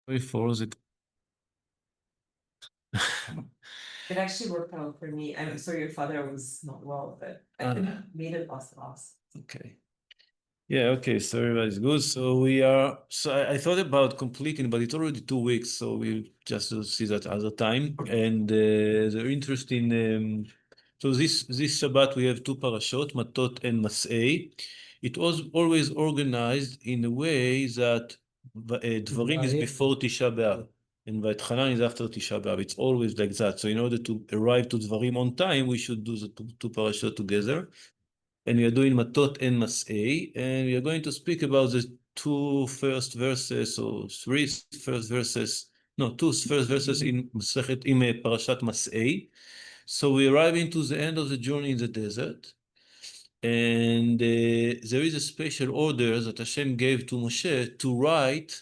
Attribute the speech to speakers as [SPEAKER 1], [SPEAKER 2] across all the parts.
[SPEAKER 1] Before it.
[SPEAKER 2] It actually worked out for me. I'm sorry your father was not well, but I made it loss.
[SPEAKER 1] Okay. Yeah, okay, so everybody's good. So we are, so I thought about completing, but it's already 2 weeks, so we'll just see that other time. And the interesting, so this Shabbat we have two parashot, Matot and Masae. It was always organized in a way that Dvarim is before Tisha B'Av, and Vayetchanan is after Tisha B'Av. It's always like that. So in order to arrive to Dvarim on time, we should do the two parashot together. And we are doing Matot and Masae, and we are going to speak about the two first verses, or two first verses in Parashat Masae. So we arrive into the end of the journey in the desert, and there is a special order that Hashem gave to Moshe to write.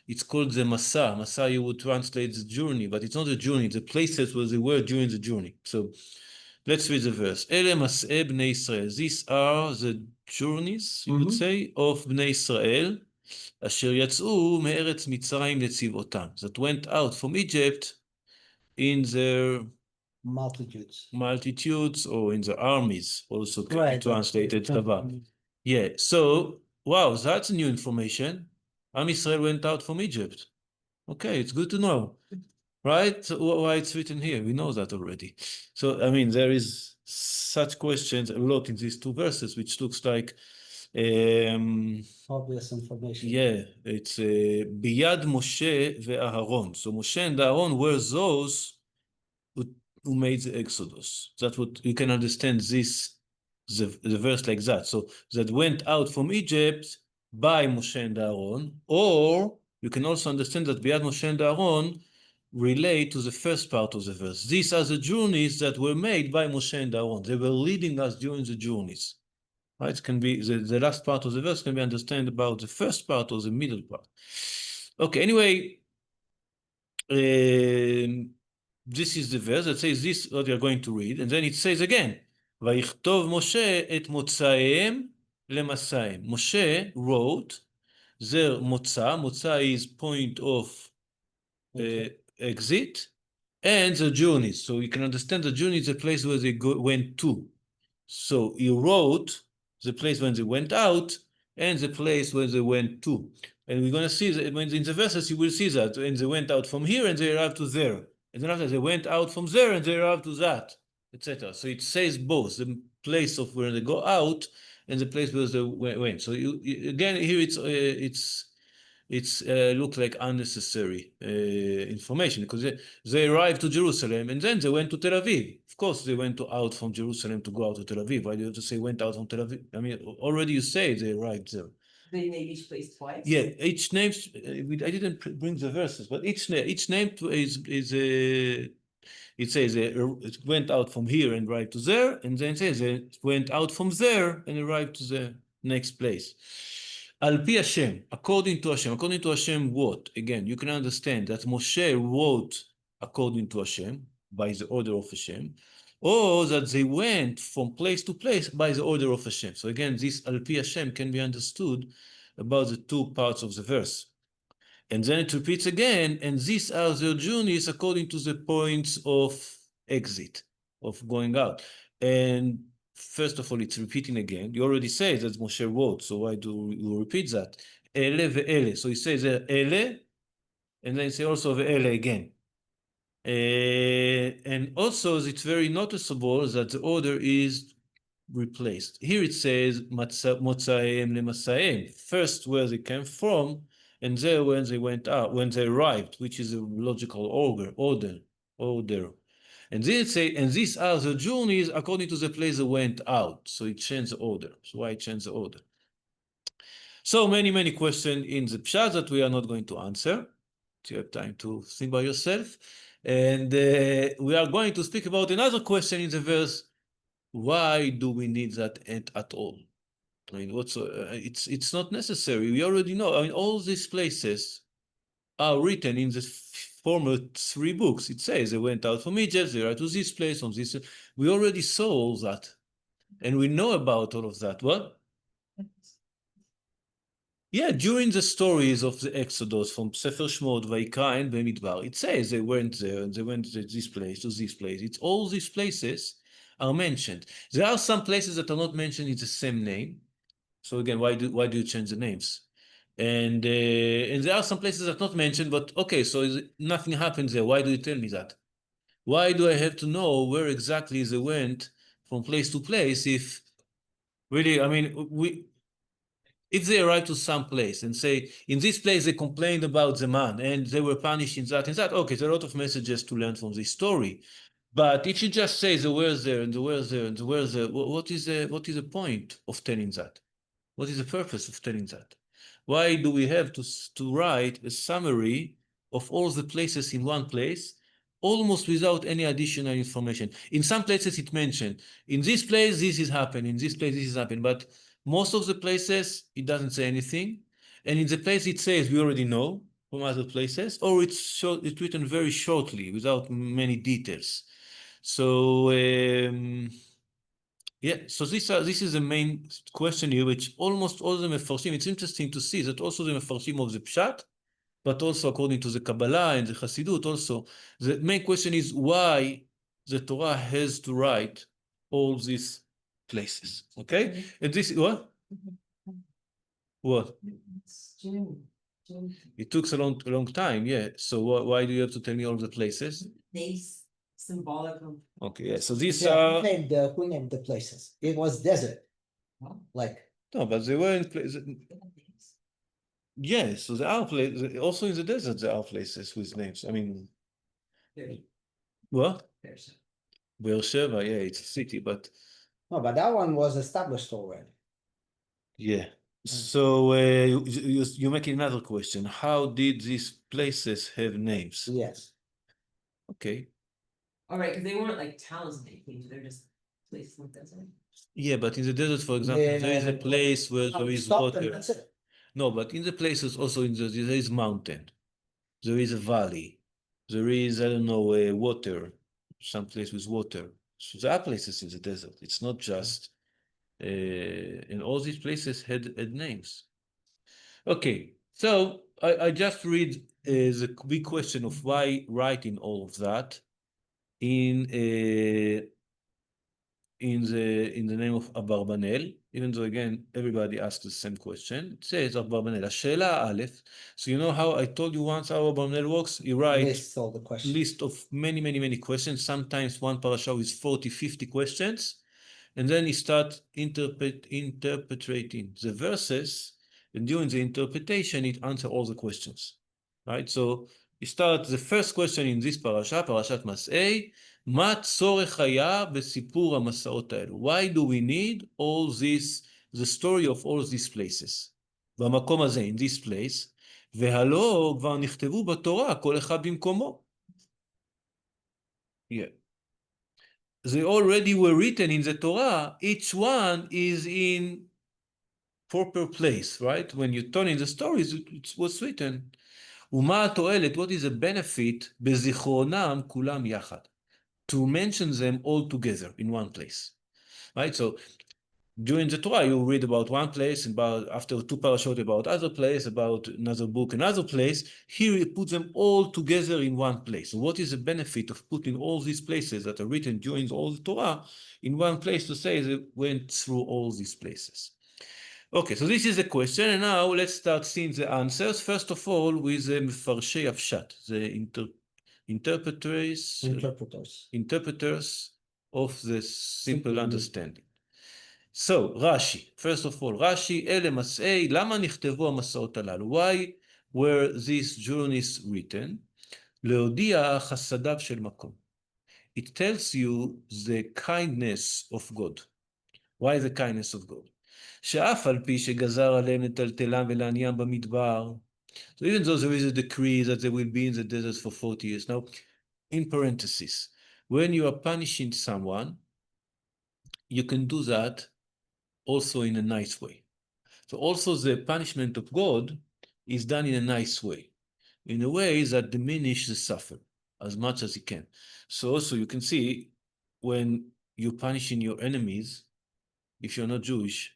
[SPEAKER 1] It's called the Masae. Masae, you would translate the journey, but it's not a journey, it's the places where they were during the journey. So let's read the verse. Ele Masae Bnei Israel. These are the journeys, you would say, of Bnei Israel, אשר יצאו מארץ מצרים לצבאותם, that went out from Egypt in their multitudes or in the armies, also translated. Yeah, so, wow, that's new information. Am Israel went out from Egypt. Okay, it's good to know. Right? So why it's written here? We know that already. So, I mean, there is such questions a lot in these two verses, which looks like
[SPEAKER 3] obvious information.
[SPEAKER 1] Yeah, it's Biyad Moshe ve'Aharon. So Moshe and Aaron were those who made the Exodus. That's what you can understand the verse like that. So that went out from Egypt by Moshe and Aaron, or you can also understand that Biyad Moshe and Aaron relate to the first part of the verse. These are the journeys that were made by Moshe and Aaron. They were leading us during the journeys. Right? It can be the last part of the verse can be understood about the first part or the middle part. Okay, anyway, this is the verse that says this, what you're going to read, and then it says again, ויכתוב משה את מוצאיהם למסעיהם. Moshe wrote their motza is point of exit, and the journeys. So you can understand the journey is the place where they went to. So he wrote the place when they went out and the place where they went to. And we're going to see that when in the verses, you will see that when they went out from here and they arrived to there. And then after they went out from there and they arrived to that, etc. So it says both the place of where they go out and the place where they went. So again, here it's looked like unnecessary information because they arrived to Jerusalem and then they went to Tel Aviv. Of course, they went out from Jerusalem to go out to Tel Aviv. Why do you have to say went out from Tel Aviv? I mean, already you say they arrived there.
[SPEAKER 2] They name each place twice?
[SPEAKER 1] Yeah, each name, I didn't bring the verses, but each name is it says it went out from here and arrived to there, and then it says it went out from there and arrived to the next place. Al pi Hashem, according to Hashem what? Again, you can understand that Moshe wrote according to Hashem, by the order of Hashem, or that they went from place to place by the order of Hashem. So again, this Al pi Hashem can be understood about the two parts of the verse. And then it repeats again, and these are their journeys according to the points of exit, of going out. And first of all, it's repeating again. You already say that Moshe wrote, so why do you repeat that? Ele ve'ele. So he says ele, and then he says also ve'ele again. And also, it's very noticeable that the order is replaced. Here it says Motzaim leMasaim, first where they came from, and there when they went out, when they arrived, which is a logical order. And then it say, and these are the journeys according to the place they went out. So it changed the order. So why it changed the order? So many questions in the pshat that we are not going to answer. You have time to think by yourself. And we are going to speak about another question in the verse. Why do we need that at all? I mean, it's not necessary. We already know. I mean, all these places are written in the former 3 books. It says they went out from Egypt, they are to this place, from this. We already saw all that. And we know about all of that. What? Yeah, during the stories of the Exodus from Sefer Shmot, Vayikra, and Bemidbar, it says they went there and they went to this place, to this place. It's all these places are mentioned. There are some places that are not mentioned in the same name. So again, why do you change the names? And there are some places that are not mentioned, but okay, so nothing happens there. Why do you tell me that? Why do I have to know where exactly they went from place to place if really, I mean, if they arrive to some place and say, in this place they complained about the man and they were punished in that and that, okay, there are a lot of messages to learn from this story. But if you just say the where's there and the where's there and the where's there, what is the point of telling that? What is the purpose of telling that? Why do we have to write a summary of all the places in one place, almost without any additional information? In some places it mentioned, in this place this is happening, in this place this is happening, but most of the places it doesn't say anything. And in the place it says we already know from other places, or it's written very shortly without many details. So yeah, so this is the main question here, which almost all the Mefarshim, it's interesting to see that also the Mefarshim of the Pshat, but also according to the Kabbalah and the Chassidut also, the main question is why the Torah has to write all these places, okay? And this, what? What? It took a long time, yeah. So why do you have to tell me all the places?
[SPEAKER 2] Names symbolic of.
[SPEAKER 1] Okay, yeah, so these
[SPEAKER 3] Yeah,
[SPEAKER 1] are...
[SPEAKER 3] who named the places? It was desert. Like,
[SPEAKER 1] No, but they were in places... Yes, so there are places, also in the desert there are places with names. I mean, what? Beersheba, yeah, it's a city, but
[SPEAKER 3] no, but that one was established already.
[SPEAKER 1] yeah. So you make another question. How did these places have names?
[SPEAKER 3] Yes.
[SPEAKER 1] Okay.
[SPEAKER 2] All right, because they weren't like towns and anything, they're just places in the desert.
[SPEAKER 1] Yeah, but in the desert, for example, there is a place where there is water. No, but in the places also there is mountain, there is a valley, there is, I don't know, water, some place with water. So there are places in the desert. It's not just, and all these places had names. Okay, so I just read the big question of why writing all of that in the name of Abarbanel, even though again everybody asks the same question. It says Abarbanel, השאלה א', so you know how I told you once how Abarbanel works? He writes
[SPEAKER 3] Lists all the questions.
[SPEAKER 1] list of many questions. Sometimes one parasha is 40, 50 questions, and then he starts interpreting the verses, and during the interpretation it answers all the questions, right? So he starts the first question in this parasha, parashat Masae, מה צורך היה בסיפור המסעות האלו? Why do we need all this, the story of all these places? במקום הזה, in this place, והלא כבר נכתבו בתורה, כל אחד במקומו. Yeah. They already were written in the Torah, each one is in proper place, right? When you turn in the stories, it was written. ומה התועלת, what is the benefit בזיכרונם כולם יחד? To mention them all together in one place, right? So during the Torah, you read about one place, and after two parashot about other place, about another book, another place. Here you put them all together in one place. So what is the benefit of putting all these places that are written during all the Torah in one place to say they went through all these places? Okay, so this is the question, and now let's start seeing the answers. First of all, with the Mefarshei Pshat, the interpreters of the simple understanding. So, Rashi, first of all, Rashi, אלה מסעי, למה נכתבו המסעות הללו? Why were these journeys written? להודיע חסדיו של מקום. It tells you the kindness of God. Why the kindness of God? שאף על פי שגזר עליהם לטלטלם ולעניים במדבר. So even though there is a decree that they will be in the desert for 40 years. Now, in parentheses, when you are punishing someone, you can do that also in a nice way. So also the punishment of God is done in a nice way, in a way that diminishes the suffer as much as you can. So also you can see when you're punishing your enemies, if you're not Jewish,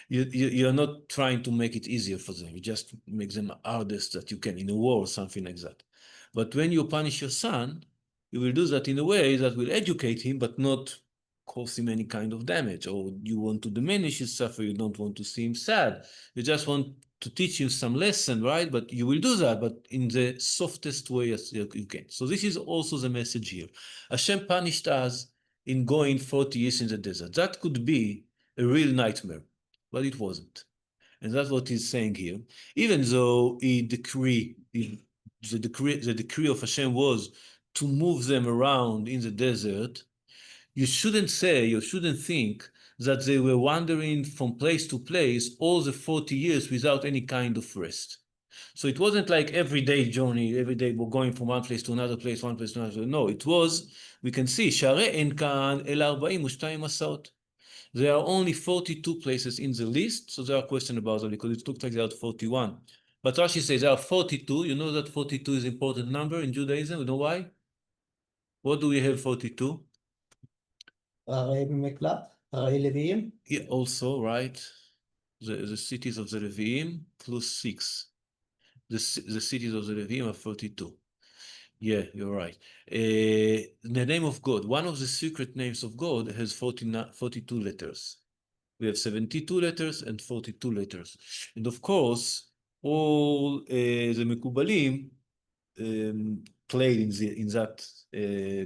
[SPEAKER 1] you're not trying to make it easier for them. You just make them hardest that you can in a war or something like that. But when you punish your son, you will do that in a way that will educate him, but not cause him any kind of damage. Or you want to diminish his suffering, you don't want to see him sad. You just want to teach him some lesson, right? But you will do that, but in the softest way as you can. So this is also the message here. Hashem punished us in going 40 years in the desert. That could be a real nightmare, but it wasn't. And that's what he's saying here. Even though the decree of Hashem was to move them around in the desert, you shouldn't think that they were wandering from place to place all the 40 years without any kind of rest. So it wasn't like everyday journey, every day we're going from one place to another place, one place to another. No, it was, we can see, שהרי אין כאן אלא 42 מסעות. There are only 42 places in the list, so there are questions about it because it looks like there are 41. But Rashi says there are 42. You know that 42 is an important number in Judaism. You know why? What do we have 42? Yeah, also, right? The cities of the Leviim plus 6. The cities of the Leviim are 42. Yeah, you're right. The name of God, one of the secret names of God has 42 letters. We have 72 letters and 42 letters. And of course, all the Mekubalim played in that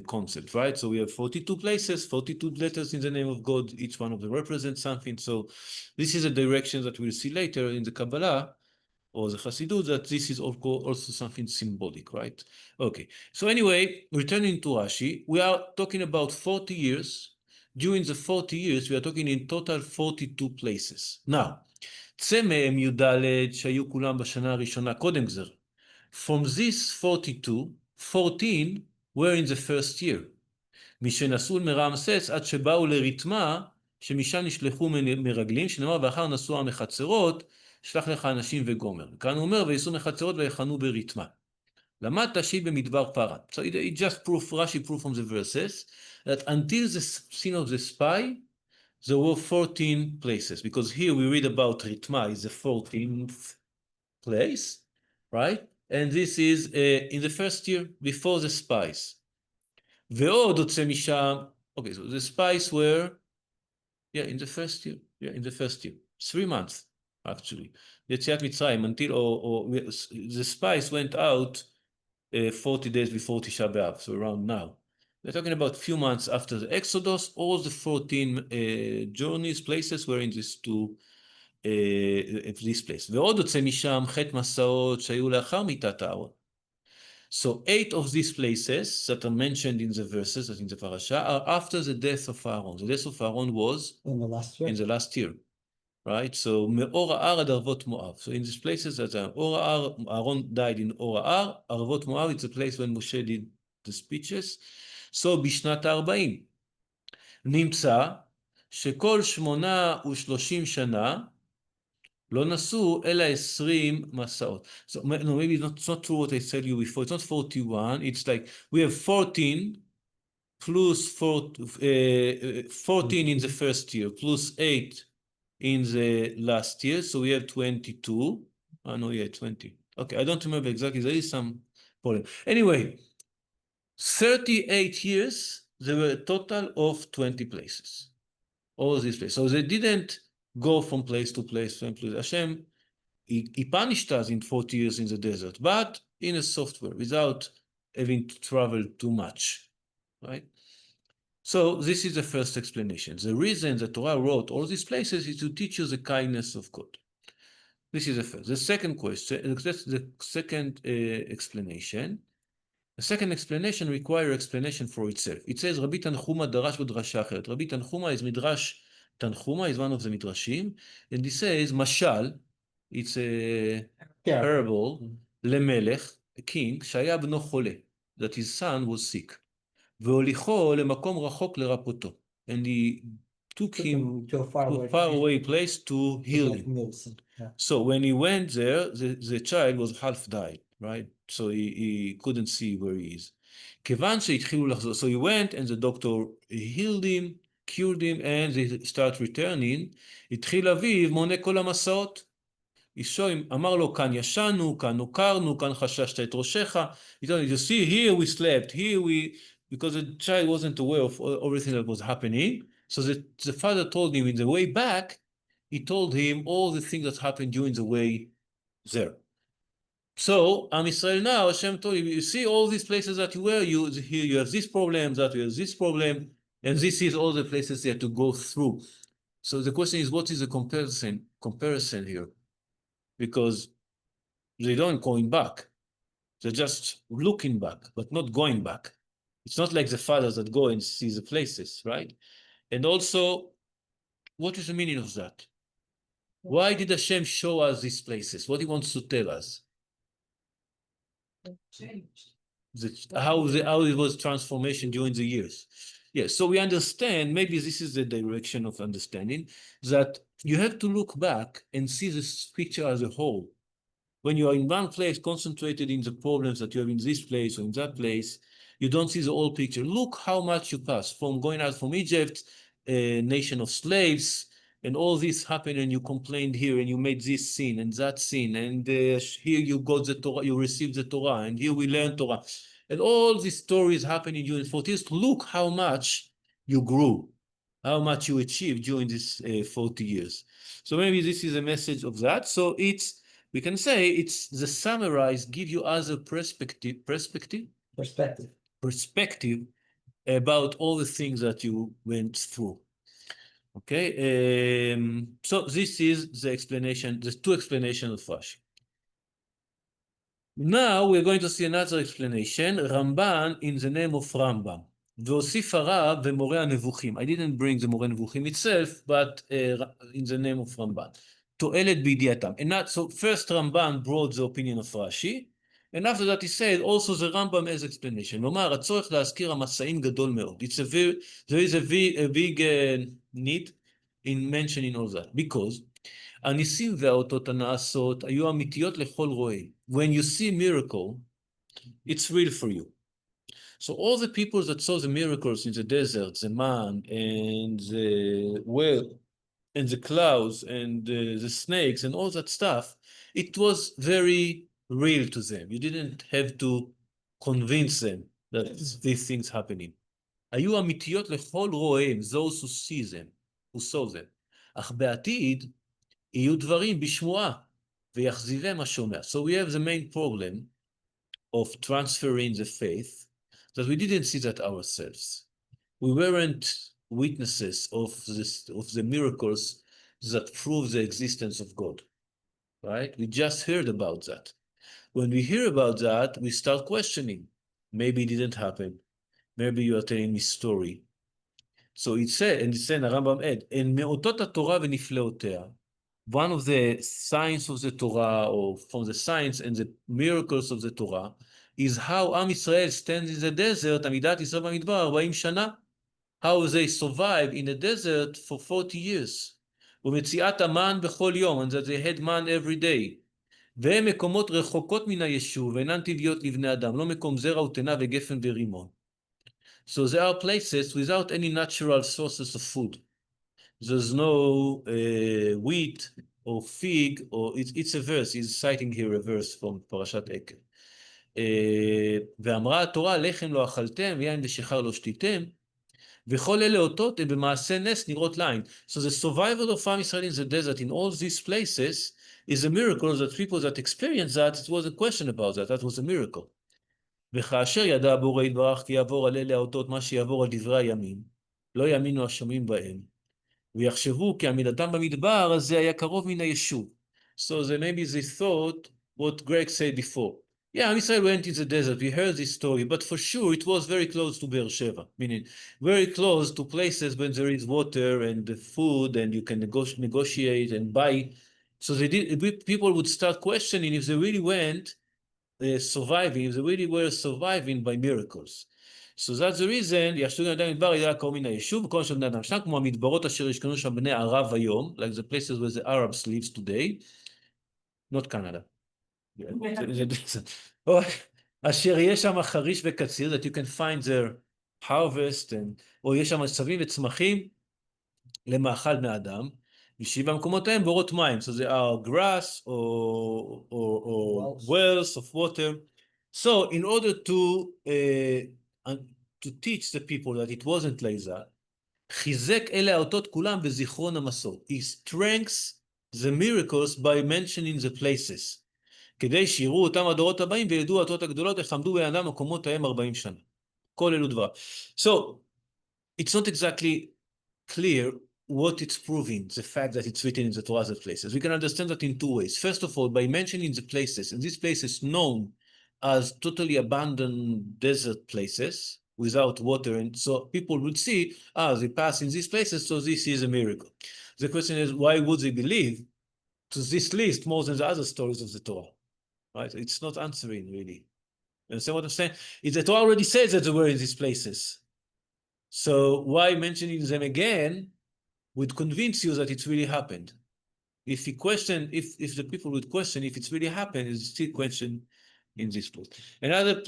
[SPEAKER 1] concept, right? So we have 42 places, 42 letters in the name of God. Each one of them represents something. So this is a direction that we'll see later in the Kabbalah or the Chassidut, that this is also something symbolic, right? Okay, so anyway, returning to Rashi, we are talking about 40 years. During the 40 years, we are talking in total 42 places. Now, צא מהם י"ד שהיו כולם בשנה הראשונה קודם גזר. From this 42, 14 were in the first year. משנסעו מרעמסס עד שבאו לריתמה, שמשם נשלחו מרגלים, שנאמר ואחר נסוע מחצרות, שלח לך אנשים וגומר. כאן הוא אומר, וייסעו מחצרות ויחנו בריתמה. למדת שהיא במדבר פרן. So it just Rashi proof from the verses, that until the scene of the spy, there were 14 places, because here we read about Ritma is the 14th place, right? And this is in the first year, before the spies. ועוד יוצא משם, okay, so the spies were, in the first year, in the first year, 3 months, actually. יציאת מצרים, until, the spies went out 40 days before Tisha B'Av, so around now. We're talking about a few months after the Exodus. All the 14 journeys, places were in these two, this place. ועוד יוצא משם חטא מסעות שהיו לאחר מיתת הארון. So 8 of these places that are mentioned in the verses, in the parasha, are after the death of Aaron. The death of Aaron was
[SPEAKER 3] In the last year.
[SPEAKER 1] in the last year, right? So מאור ההר עד ערבות מואב. So in these places that are אור ההר, Aaron died in אור ההר, ערבות מואב, it's a place when Moshe did the speeches. So בשנת ה-40 נמצא שכל 38 שנה לא נסעו אלא 20 מסעות. So no, maybe it's not true what I said you before. It's not 41. It's like we have 14 plus 14 in the first year plus 8 in the last year. So we have 22. Oh, no, 20. Okay, I don't remember exactly. There is some problem. Anyway, 38 years, there were a total of 20 places. All these places. So they didn't go from place to place. Hashem, he punished us in 40 years in the desert, but in a software, without having to travel too much, right? So this is the first explanation. The reason the Torah wrote all these places is to teach you the kindness of God. This is the first. The second question, that's the second explanation. The second explanation requires explanation for itself. It says, Rabbi Tanchuma darash b'drasha acheret. Rabbi Tanchuma is Midrash Tanchuma, is one of the Midrashim, and he says, Mashal, it's a parable, lemelech, a king, שהיה בנו חולה, that his son was sick. והוליכו למקום רחוק לרפאותו. And he took him
[SPEAKER 3] to a
[SPEAKER 1] to a faraway place to heal him. So when he went there, the child was half died, right? So he couldn't see where he is. כיוון שהתחילו לחזור, so he went and the doctor healed him, cured him, and they start returning. התחיל אביו מונה כל המסעות. אישו אמר לו, כאן ישנו, כאן נוקרנו, כאן חששת את ראשך. He told him, you see, here we slept, here we... Because the child wasn't aware of everything that was happening. So the father told him in the way back, he told him all the things that happened during the way there. So, Am Yisrael now, Hashem told him, you see all these places that you were, here you have this problem, that you have this problem, and this is all the places they have to go through. So the question is, what is the comparison here? Because they don't going back. They're just looking back, but not going back. It's not like the fathers that go and see the places, right? And also, what is the meaning of that? Why did Hashem show us these places? What he wants to tell us?
[SPEAKER 2] Changed.
[SPEAKER 1] How it was transformation during the years. Yes, so we understand, maybe this is the direction of understanding, that you have to look back and see this picture as a whole. When you are in one place, concentrated in the problems that you have in this place or in that place, you don't see the whole picture. Look how much you passed from going out from Egypt, a nation of slaves, and all this happened, and you complained here, and you made this sin and that sin, and here you got the Torah, you received the Torah, and here we learned Torah. And all these stories happening during 40 years. Look how much you grew, how much you achieved during these 40 years. So maybe this is a message of that. So we can say it's the summarized, give you other perspective about all the things that you went through. Okay, so this is the explanation, the two explanations of Rashi. Now we're going to see another explanation, Ramban in the name of Rambam. והוסיף הרב ומורה הנבוכים. I didn't bring the מורה הנבוכים itself, but in the name of Ramban. תועלת בידיעתם. So first Ramban brought the opinion of Rashi, and after that he said also the Rambam has explanation. כלומר, הצורך להזכיר המסעים גדול מאוד. There is a big need in mentioning all that, because הניסים והאותות הנעשות היו אמיתיות לכל רואה. When you see miracle, it's real for you. So all the people that saw the miracles in the desert, the man and the well and the clouds and the snakes and all that stuff, it was very real to them. You didn't have to convince them that these things happening. היו אמיתיות לכל רואיהם, those who see them, who saw them. אך בעתיד יהיו דברים בשמועה, ויחזיבם השומע. So we have the main problem of transferring the faith, that we didn't see that ourselves. We weren't witnesses of the miracles that prove the existence of God, right? We just heard about that. When we hear about that, we start questioning. Maybe it didn't happen. Maybe you are telling me story. So it said, and it said, Rambam add, and מאותות התורה ונפלאותיה, one of the signs of the Torah, or from the signs and the miracles of the Torah, is how Am Yisrael stands in the desert, עמידת ישראל במדבר 40 שנה. How they survived in the desert for 40 years. ומציאת המן בכל יום, and that they had man every day. והם מקומות רחוקות מן היישוב, ואינן טבעיות לבני אדם, לא מקום זרע ותנה וגפן ורימון. So there are places without any natural sources of food. There's no wheat or fig, or it's a verse, he's citing here a verse from פרשת עקב. ואמרה התורה, לחם לא אכלתם, ויין ושיכר לא שתיתם, וכל אלה אותות הם במעשה נס נראות לעין. So the survival of Am Yisrael in the desert in all these places is a miracle that people that experience that, it was a question about that, that was a miracle. וכאשר ידע הבורא יתברך כי יעבור על אלה האותות מה שיעבור על דברי הימים, לא יאמינו השומעים בהם, ויחשבו כי עמידתם במדבר הזה היה קרוב מן היישוב. So maybe they thought what Greg said before. Yeah, Am Yisrael went in the desert, we heard this story, but for sure it was very close to Be'er Sheva, meaning very close to places when there is water and food and you can negotiate and buy. So people would start questioning if they really went surviving, if they really were surviving by miracles. So that's the reason, יחשבו בני אדם במדבר ידע קרוב מן היישוב, וכל שם בני אדם שם, כמו המדברות אשר ישכנו שם בני ערב היום, like the places where the Arabs live today, not Canada. אשר יש שם חריש וקציר, that you can find there harvest, או יש שם עשבים וצמחים למאכל בני אדם, ושבעה מקומות ההם בורות מים, so they are grass or wells of water. So in order to teach the people that it wasn't like that, חיזק אלה האותות כולם בזיכרון המסור. He strengthens the miracles by mentioning the places. כדי שיראו אותם הדורות הבאים וידעו האותות הגדולות איך עמדו בני אדם מקומות ההם 40 שנה. כל אלו דבריו. So, it's not exactly clear what it's proving, the fact that it's written in the Torah places. We can understand that in two ways. First of all, by mentioning the places, and these places known as totally abandoned desert places without water, and so people would see, they pass in these places, so this is a miracle. The question is, why would they believe to this list more than the other stories of the Torah? Right? It's not answering really. You understand what I'm saying? The Torah already says that they were in these places. So why mentioning them again would convince you that it's really happened. If the people would question if it's really happened, it's still question in this place. Another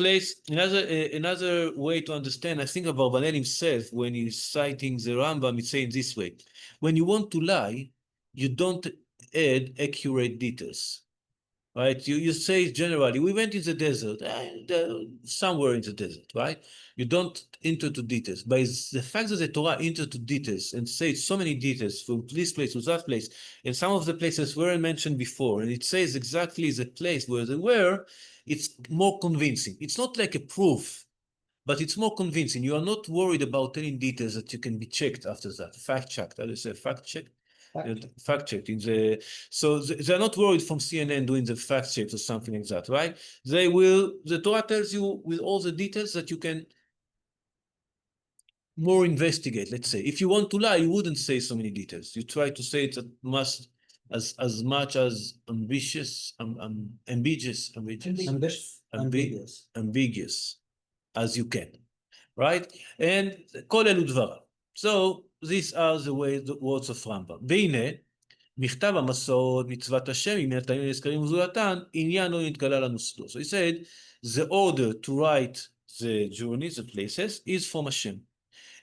[SPEAKER 1] way to understand, I think about Abarbanel himself, when he's citing the Rambam, it's saying this way: when you want to lie, you don't add accurate details. Right? You say generally, we went in the desert, somewhere in the desert, right? You don't enter to details. By the fact that the Torah entered to details and says so many details from this place to that place, and some of the places weren't mentioned before, and it says exactly the place where they were, it's more convincing. It's not like a proof, but it's more convincing. You are not worried about telling details that you can be checked after that, fact-checked. How do you say fact-checked? Fact-checked. So they're not worried from CNN doing the fact-checks or something like that, right? The Torah tells you with all the details that you can more investigate, let's say. If you want to lie, you wouldn't say so many details. You try to say it as much as ambiguous as you can, right? And כל אלו דבריו. So these are the words of Rambam. והנה, מכתב המסורת, מצוות השם, אם נתנים לזכרים וזולתן, עניין לא נתגלה לנו סודו. So he said, the order to write the journeys, the places, is from Hashem.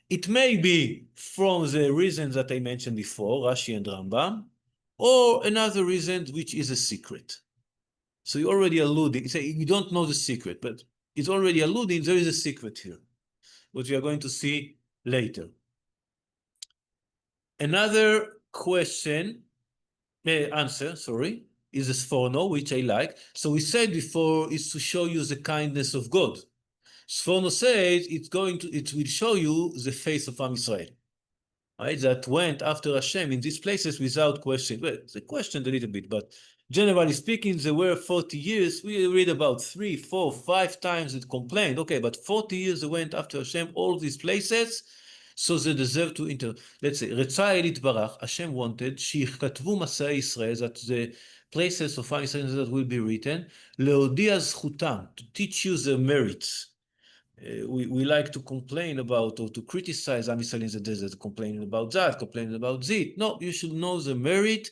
[SPEAKER 1] It may be from the reasons that I mentioned before, Rashi and Rambam, or another reason which is a secret. So you already alluding, say you don't know the secret, but it's already alluding there is a secret here, which we are going to see later. Another answer, is a sforno, which I like. So we said before is to show you the kindness of God. Sforno says it will show you the face of Am Israel, right? That went after Hashem in these places without question. Well, they questioned a little bit, but generally speaking, there were 40 years. We read about 3, 4, 5 times it complained. Okay, but 40 years they went after Hashem, all these places, so they deserve to enter. Let's say, רצה אל יתברך, Hashem wanted, שיכתבו מסעי ישראל, that the places of Am Israel that will be written, להודיע זכותם, to teach you the merits. We like to complain about or to criticize Am Yisrael in the desert, complaining about that, complaining about this. No, you should know the merit.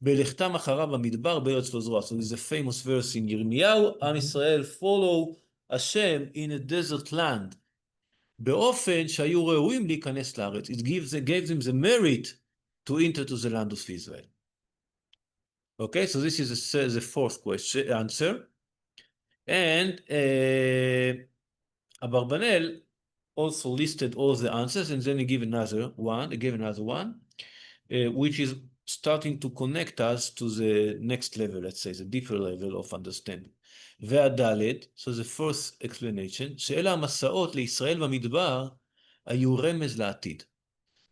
[SPEAKER 1] בלכתם אחריו במדבר בארץ לא זרועה. So there's a famous verse in Yirmiyahu, Am Yisrael follow Hashem in a desert land. באופן שהיו ראויים להיכנס לארץ. It gave them the merit to enter to the land of Israel. Okay, so this is the fourth answer. And Abarbanel also listed all the answers, and then he gave another one, which is starting to connect us to the next level, let's say, the deeper level of understanding. והדלת, so the first explanation, שאלה המסעות לישראל במדבר היו רמז לעתיד.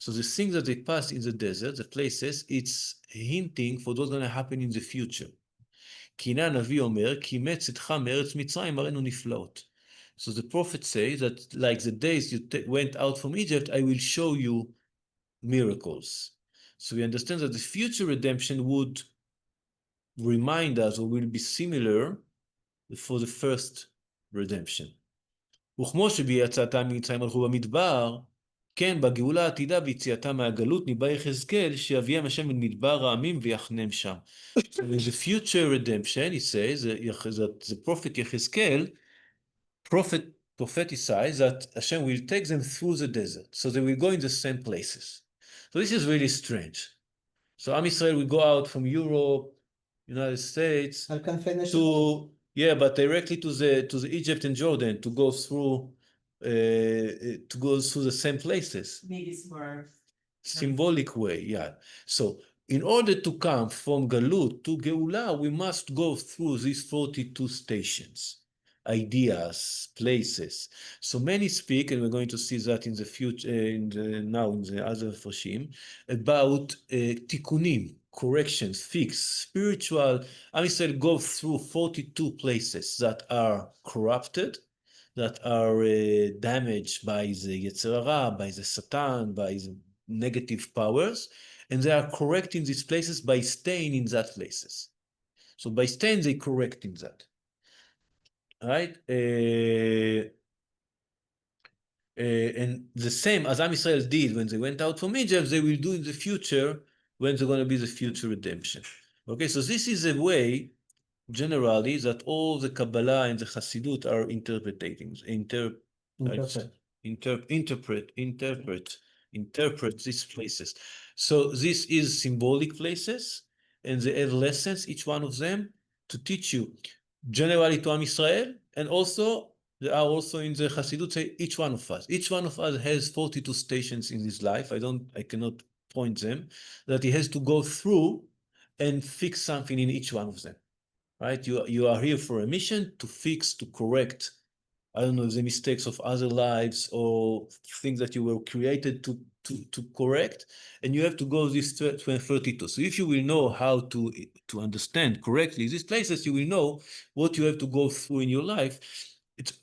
[SPEAKER 1] So the things that they passed in the desert, the places, it's hinting for what's going to happen in the future. כי הנה הנביא אומר, כי מצאתך מארץ מצרים הראינו נפלאות. So the prophet says that like the days you went out from Egypt, I will show you miracles. So we understand that the future redemption would remind us or will be similar for the first redemption. וכמו שביצאתם ממצרים הלכו במדבר, כן, בגאולה העתידה ביציאתם מהגלות ניבא יחזקאל, שיביאם השם ממדבר העמים ויחנם שם. So in the future redemption, he says that the prophet Yechezkel prophesied that Hashem will take them through the desert, so they will go in the same places. So this is really strange. So Am Yisrael will go out from Europe, United States,
[SPEAKER 3] I can finish it.
[SPEAKER 1] yeah, but directly to the Egypt and Jordan to go through the same places.
[SPEAKER 2] Maybe it's more.
[SPEAKER 1] Symbolic way, yeah. So in order to come from Galut to Geulah, we must go through these 42 stations, ideas, places. So many speak, and we're going to see that in the future, now in the other Foshim, about tikkunim, corrections, fix, spiritual. Am Yisrael go through 42 places that are corrupted, that are damaged by the Yetzer Hara, by the Satan, by the negative powers, and they are correcting these places by staying in that places. So by staying, they correcting that. Right? And the same as Am Yisrael did when they went out from Egypt, they will do in the future when they're going to be the future redemption. Okay, so this is a way, generally, that all the Kabbalah and the Chassidut are interpreting, interpret these places. So this is symbolic places, and they have lessons, each one of them, to teach you generally to Am Yisrael, and also they are also in the Chassidut say each one of us has 42 stations in his life. I cannot point them, that he has to go through and fix something in each one of them. Right? You are here for a mission to fix, to correct, I don't know, the mistakes of other lives or things that you were created to correct, and you have to go this 32. So if you will know how to understand correctly these places, you will know what you have to go through in your life.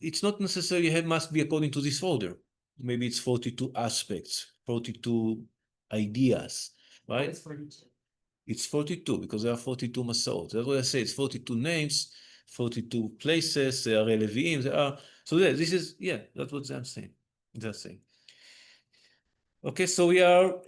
[SPEAKER 1] It's not necessarily must be according to this order. Maybe it's 42 aspects, 42 ideas, right?
[SPEAKER 2] It's 42.
[SPEAKER 1] It's 42 because there are 42 Masaot. That's what I say. It's 42 names, 42 places. There are Leviim. There are. So this is, yeah, that's what I'm saying. That's saying. Okay, so we are.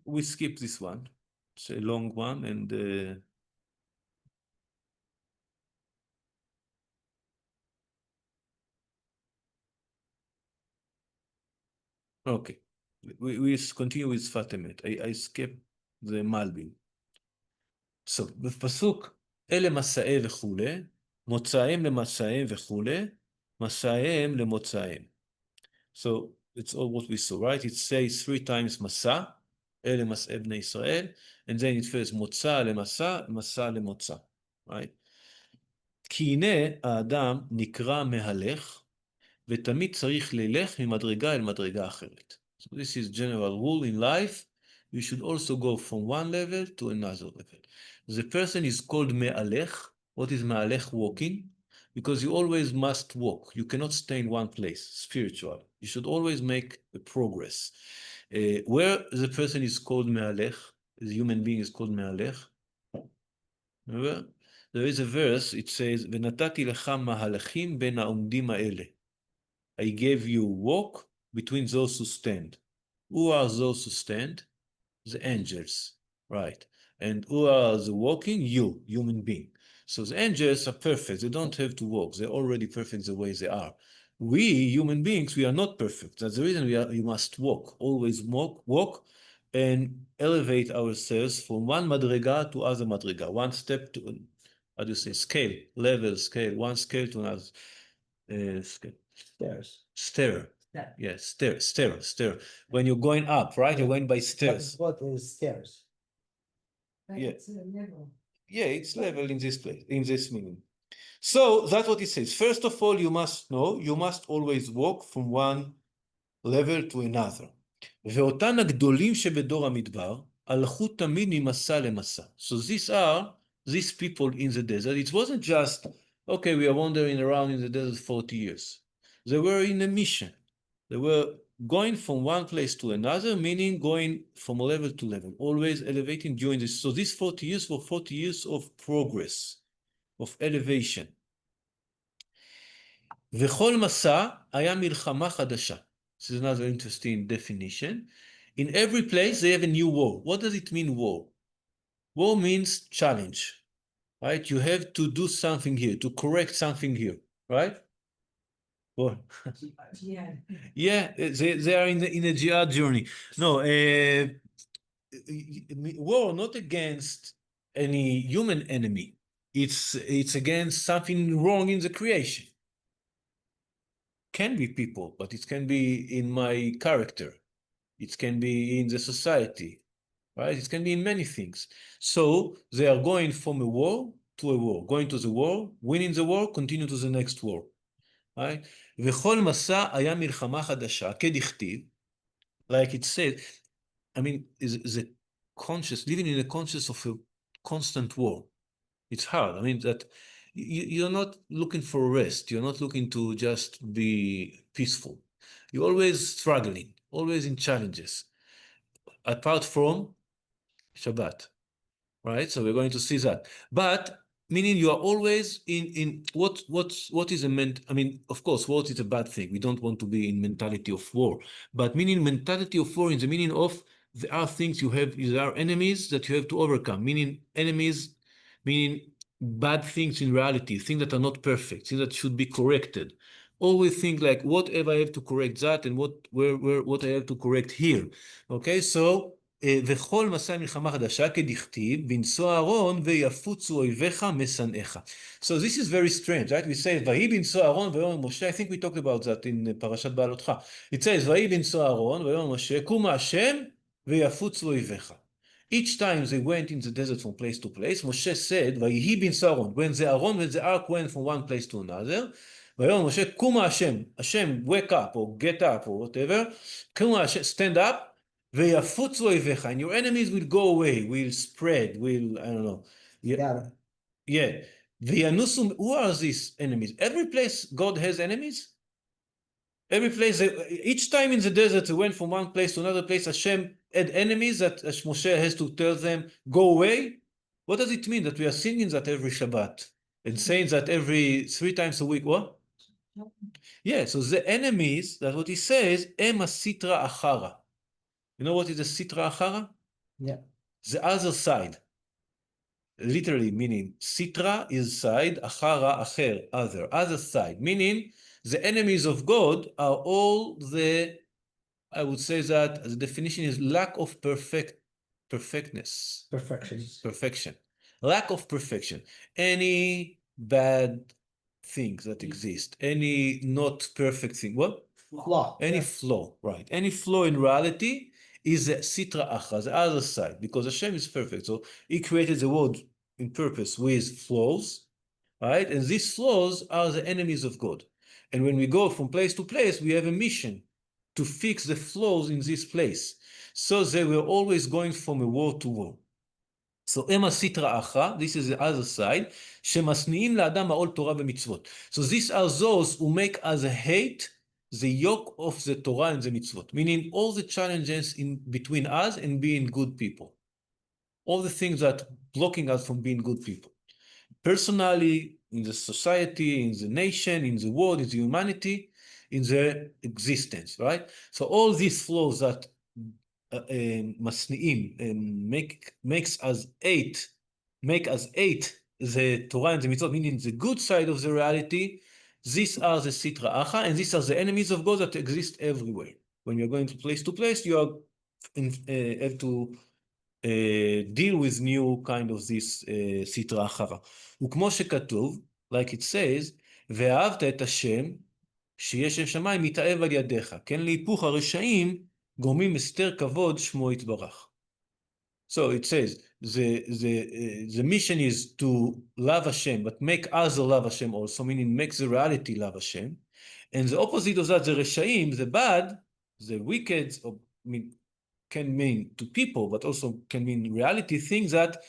[SPEAKER 1] We skip this one. It's a long one, and okay. We continue with Sfat Emet. I skip the Malbim. So, בפסוק, אלה מסעי וכולי, מוצאיהם למסעיהם וכולי, מסעיהם למוצאיהם. So, it's all what we saw, right? It says 3 times מסע, אלה מסעי בני ישראל, and then it says מוצא למסע, מסע למוצא, right? כי הנה האדם נקרא מהלך, ותמיד צריך ללך ממדרגה אל מדרגה אחרת. So this is general rule in life. You should also go from one level to another level. The person is called me'alech. What is me'alech? Walking. Because you always must walk. You cannot stay in one place, spiritual. You should always make a progress. Where the person is called me'alech, the human being is called me'alech. Remember? There is a verse, it says, ונתתי לך מהלכים בין העומדים האלה. I gave you walk between those who stand. Who are those who stand? The angels, right? And who are the walking? You, human being. So the angels are perfect. They don't have to walk. They're already perfect the way they are. We, human beings, we are not perfect. That's the reason we must walk. Always walk and elevate ourselves from one madriga to other madriga. One step to, how do you say, scale, level, scale, one scale to another scale. Stair. Yeah, stair. When you're going up, right? You're going by stairs.
[SPEAKER 3] What is stairs?
[SPEAKER 1] Yeah.
[SPEAKER 2] It's a level.
[SPEAKER 1] Yeah, it's level in this place, in this meaning. So that's what it says. First of all, you must know, you must always walk from one level to another. ואותן הגדולים שבדור המדבר, הלכו תמיד ממסע למסע. So these people in the desert. It wasn't just, okay, we are wandering around in the desert 40 years. They were in a mission. They were going from one place to another, meaning going from level to level, always elevating during this. So these 40 years were 40 years of progress, of elevation. וכל מסע היה מלחמה חדשה. This is another interesting definition. In every place, they have a new war. What does it mean, war? War means challenge, right? You have to do something here, to correct something here, right? War.
[SPEAKER 2] Yeah.
[SPEAKER 1] Yeah, they are in a jihad journey. No, war not against any human enemy. It's against something wrong in the creation. Can be people, but it can be in my character. It can be in the society, right? It can be in many things. So they are going from a war to a war, going to the war, winning the war, continue to the next war, right? וכל מסע היה מלחמה חדשה, כדכתיב, like it said, I mean, is the conscious, living in a conscious of a constant war. It's hard. I mean, that you're not looking for rest. You're not looking to just be peaceful. You're always struggling, always in challenges. Apart from Shabbat, right? So we're going to see that. But meaning you are always in what is a I mean, of course, war is a bad thing. We don't want to be in mentality of war, but meaning mentality of war in the meaning of there are things there are enemies that you have to overcome. Meaning enemies, meaning bad things in reality, things that are not perfect, things that should be corrected. Always think like, what have I have to correct that, and what I have to correct here. Okay, so וכל מסע מלחמה חדשה כדכתיב, בנשוא אהרון ויפוצו אויביך משנאיך. So this is very strange, right? We say, ויהי בנשוא אהרון ויאמר משה, I think we talked about that in פרשת בעלותך. It says, ויהי בנשוא אהרון ויאמר משה, קומה השם ויפוצו אויביך. Each time they went in the desert from place to place, Moshe said, ויהי בנשוא אהרון, when the Aaron, when the ark went from one place to another, ויאמר משה, קומה השם, השם, wake up, or get up, or whatever, קומה השם, stand up, ויפוצו אויביך, and your enemies will go away, will spread, will, I don't know.
[SPEAKER 3] Yeah.
[SPEAKER 1] Yeah. וינוסו, who are these enemies? Every place God has enemies? Every place, each time in the desert, they went from one place to another place, Hashem had enemies that Moshe has to tell them, go away? What does it mean that we are singing that every Shabbat? And saying that every 3 times a week, what? Yeah, so the enemies, that's what he says, Ema Sitra Achara. You know what is a Sitra Achara?
[SPEAKER 3] Yeah.
[SPEAKER 1] The other side. Literally meaning Sitra is side, Achara, Acher, other side. Meaning the enemies of God are all I would say that the definition is lack of perfectness. Perfection. Lack of perfection. Any bad things that exist, any not perfect thing, what?
[SPEAKER 3] Flaw.
[SPEAKER 1] Any flaw, right? Any flaw in reality is a sitra achra, the other side, because Hashem is perfect. So he created the world in purpose with flaws, right? And these flaws are the enemies of God. And when we go from place to place, we have a mission to fix the flaws in this place. So they were always going from a war to war. So Ema Sitra Acha, this is the other side, שמשניאים לאדם העול תורה ומצוות. So these are those who make us hate the yoke of the Torah and the mitzvot, meaning all the challenges in between us and being good people. All the things that blocking us from being good people. Personally, in the society, in the nation, in the world, in the humanity, in the existence, right? So all these flaws that משניאים, make us hate the Torah and the mitzvot, meaning the good side of the reality. These are the Sitra Acha, and these are the enemies of God that exist everywhere. When you're going to place, you are have to deal with new kind of this Sitra Achara. וכמו שכתוב, like it says, ואהבת את השם, שיש שם שמיים מתאהב על ידיך, כן להיפוך הרשעים, גורמים הסתר כבוד שמו יתברך. So it says, the mission is to love Hashem, but make us love Hashem also, meaning make the reality love Hashem. And the opposite of that, the reshaim, the bad, the wicked, can mean to people, but also can mean reality, things that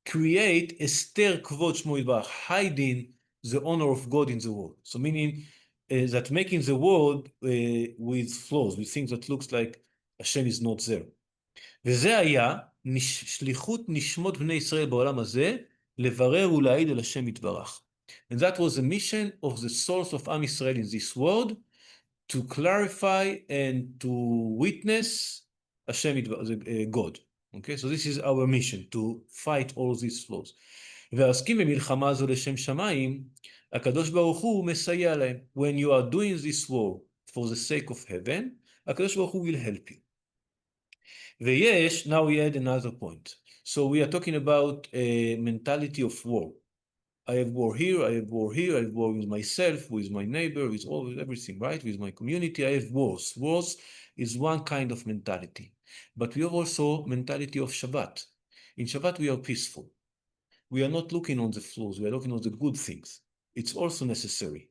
[SPEAKER 1] create ester kvod shmo yitbarach, hiding the honor of God in the world. So meaning that making the world with flaws, with things that looks like Hashem is not there. וזה היה שליחות נשמות בני ישראל בעולם הזה, לברר ולהעיד על השם יתברך. And that was the mission of the souls of Am Yisrael in this world, to clarify and to witness Hashem, God. Okay, so this is our mission, to fight all these flaws. והעוסקים במלחמה הזו לשם שמיים, הקדוש ברוך הוא מסייע להם. When you are doing this war for the sake of heaven, הקדוש ברוך הוא will help you. ויש, now we add another point. So we are talking about a mentality of war. I have war here, I have war here, I have war with myself, with my neighbor, with all, with everything, right? With my community, I have wars. Wars is one kind of mentality. But we have also mentality of Shabbat. In Shabbat, we are peaceful. We are not looking on the flaws, we are looking on the good things. It's also necessary.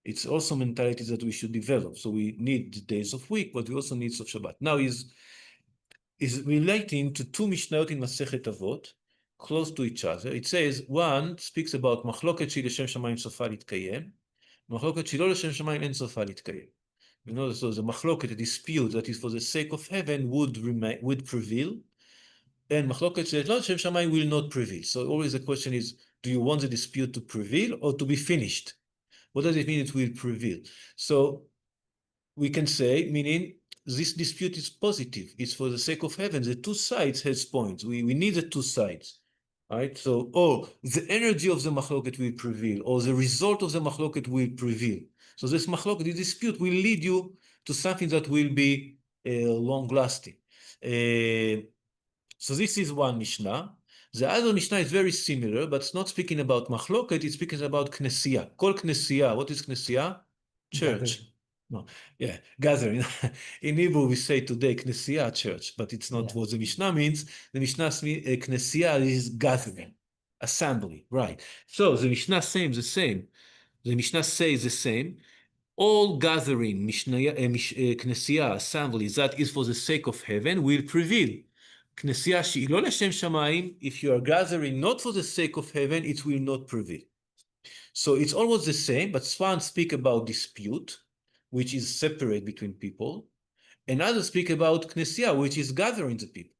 [SPEAKER 1] It's also mentality that we should develop. So we need the days of week, but we also need of Shabbat. Now is relating to two Mishnayot in Masechet Avot, close to each other. It says, one speaks about מחלוקת שהיא לשם שמיים סופה להתקיים, מחלוקת שהיא לא לשם שמיים אין סופה להתקיים. You know, so the מחלוקת, a dispute that is for the sake of heaven would prevail, and מחלוקת שהיא לא לשם שמיים will not prevail. So always the question is, do you want the dispute to prevail or to be finished? What does it mean it will prevail? So we can say, meaning, this dispute is positive. It's for the sake of heaven. The two sides has points. We need the two sides, right? So, or the energy of the machloket will prevail, or the result of the machloket will prevail. So this machloket, the dispute, will lead you to something that will be long-lasting. So this is one Mishnah. The other Mishnah is very similar, but it's not speaking about machloket. It's speaking about knessia. Kol knessia. What is knessia? Church. No, yeah, gathering. In Hebrew, we say today knessia, church, but it's not what the Mishnah means. The Mishnah knessia is gathering, assembly, right? So the Mishnah says the same. The Mishnah says the same. All gathering, knessia, assembly, that is for the sake of heaven, will prevail. Knessia she'ih lo leshem shamayim, if you are gathering not for the sake of heaven, it will not prevail. So it's almost the same, but one speak about dispute, which is separate between people, and others speak about knessia, which is gathering the people.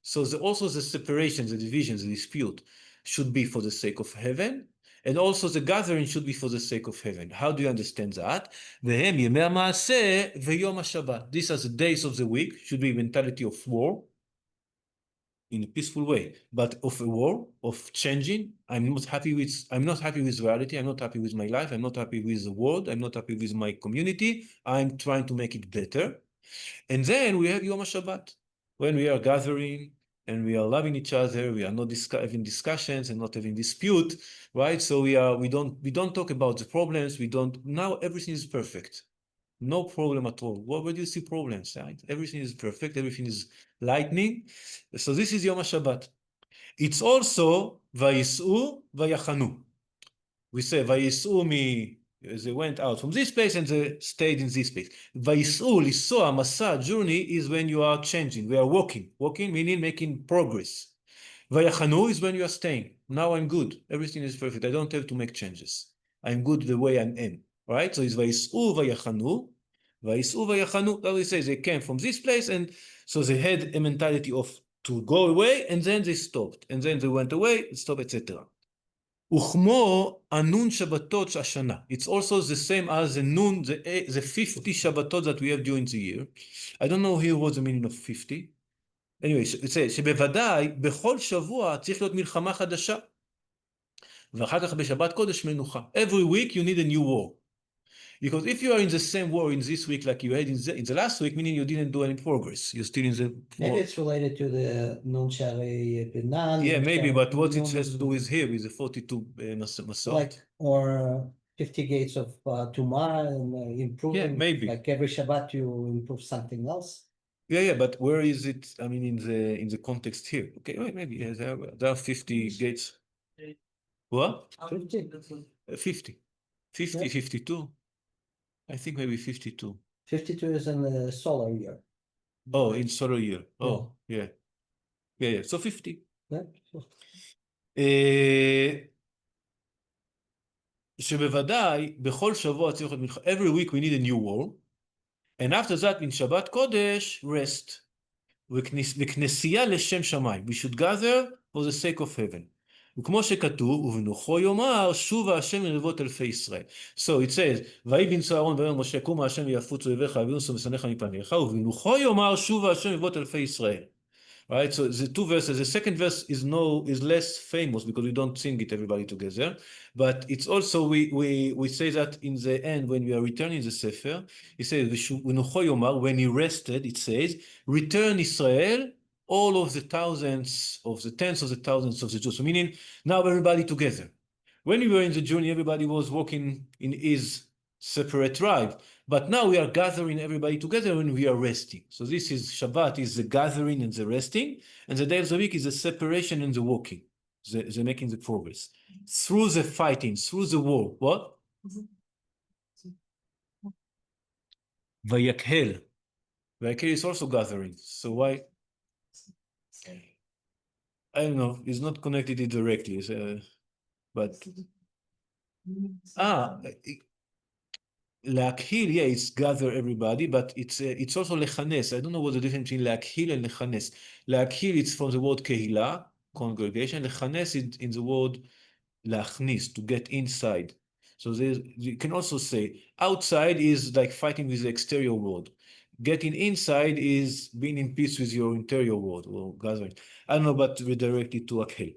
[SPEAKER 1] So also the separation, the division, the dispute should be for the sake of heaven, and also the gathering should be for the sake of heaven. How do you understand that? Vehem yemei ha'maaseh veyom ha'shabbat. These are the days of the week, should be mentality of war, in a peaceful way, but of a war, of changing. I'm not happy with reality. I'm not happy with my life. I'm not happy with the world. I'm not happy with my community. I'm trying to make it better. And then we have Yom HaShabbat, when we are gathering and we are loving each other. We are not having discussions and not having dispute, right? So we don't talk about the problems. Now everything is perfect. No problem at all. Where do you see problems, right? Everything is perfect. Everything is lightning. So this is Yom HaShabbat. It's also Vayis'u Vayachanu. We say Vayis'u they went out from this place and they stayed in this place. Vayis'u, Lisoa, Masa, journey is when you are changing. We are walking. Walking meaning making progress. Vayachanu is when you are staying. Now I'm good. Everything is perfect. I don't have to make changes. I'm good the way I am. Right? So it's Vayis'u Vayachanu. Vayis'u Vayachanu. That we say they came from this place, and so they had a mentality of to go away, and then they stopped. And then they went away, stopped, etc. Uchmo anun Shabbatot Ashana. It's also the same as the nun, the 50 Shabbatot that we have during the year. I don't know here what's the meaning of 50. Anyway, it says, שבוודאי, בכל שבוע צריך להיות מלחמה חדשה. ואחר כך בשבת קודש מנוחה. Every week you need a new war. Because if you are in the same war in this week like you had in the last week, meaning you didn't do any progress. You're still in the war.
[SPEAKER 3] Maybe it's related to the Nun Shari Binan.
[SPEAKER 1] Yeah, maybe, but what it has to do with here, with the 42 Masot?
[SPEAKER 3] Like, or 50 gates of Tumah and improving.
[SPEAKER 1] Yeah, maybe.
[SPEAKER 3] Like every Shabbat you improve something else.
[SPEAKER 1] Yeah, but where is it? I mean, in the context here. Okay, well, maybe yeah, there are 50 gates. What?
[SPEAKER 3] 50.
[SPEAKER 1] 50. 50,
[SPEAKER 3] Yeah.
[SPEAKER 1] 52. I think maybe 52.
[SPEAKER 3] 52 is in the solar year.
[SPEAKER 1] Oh, in solar year. Oh, yeah. Yeah. So 50.
[SPEAKER 3] Yeah.
[SPEAKER 1] שבוודאי, בכל שבוע צריך להיות מלחמה. Every week we need a new war. And after that, in Shabbat Kodesh, rest. וכנסייה לשם שמיים. We should gather for the sake of heaven. וכמו שכתוב, ובנוחו יאמר, שובה השם מרבבות אלפי ישראל. So it says, ויהי בנשוא אהרון ויאמר משה, קומה השם ויפוצו אויביך וינסו משנאיך מפניך, ובנוחו יאמר, שובה השם מרבבות אלפי ישראל. Right, so the two verses. The second verse is less famous because we don't sing it everybody together, but it's also we say that in the end when we are returning the Sefer, it says "V'nucho yomar," when he rested, it says, "Return Israel, all of the thousands of the tens of the thousands of the Jews." So meaning now everybody together. When we were in the journey, everybody was walking in his separate tribe. But now we are gathering everybody together when we are resting. So this is Shabbat is the gathering and the resting, and the day of the week is the separation and the walking, the making the progress. Through the fighting, through the war. What? Vayakhel. Vayakhel is also gathering. So why? I don't know. It's not connected directly. But להכיל, yeah, it's gather everybody, but it's also לכנס. I don't know what the difference between להכיל and לכנס. להכיל, it's from the word קהילה, congregation. לכנס is in the word להכניס, to get inside. So you can also say outside is like fighting with the exterior world. Getting inside is being in peace with your interior world, or gathering. I don't know, but redirected to Akhel.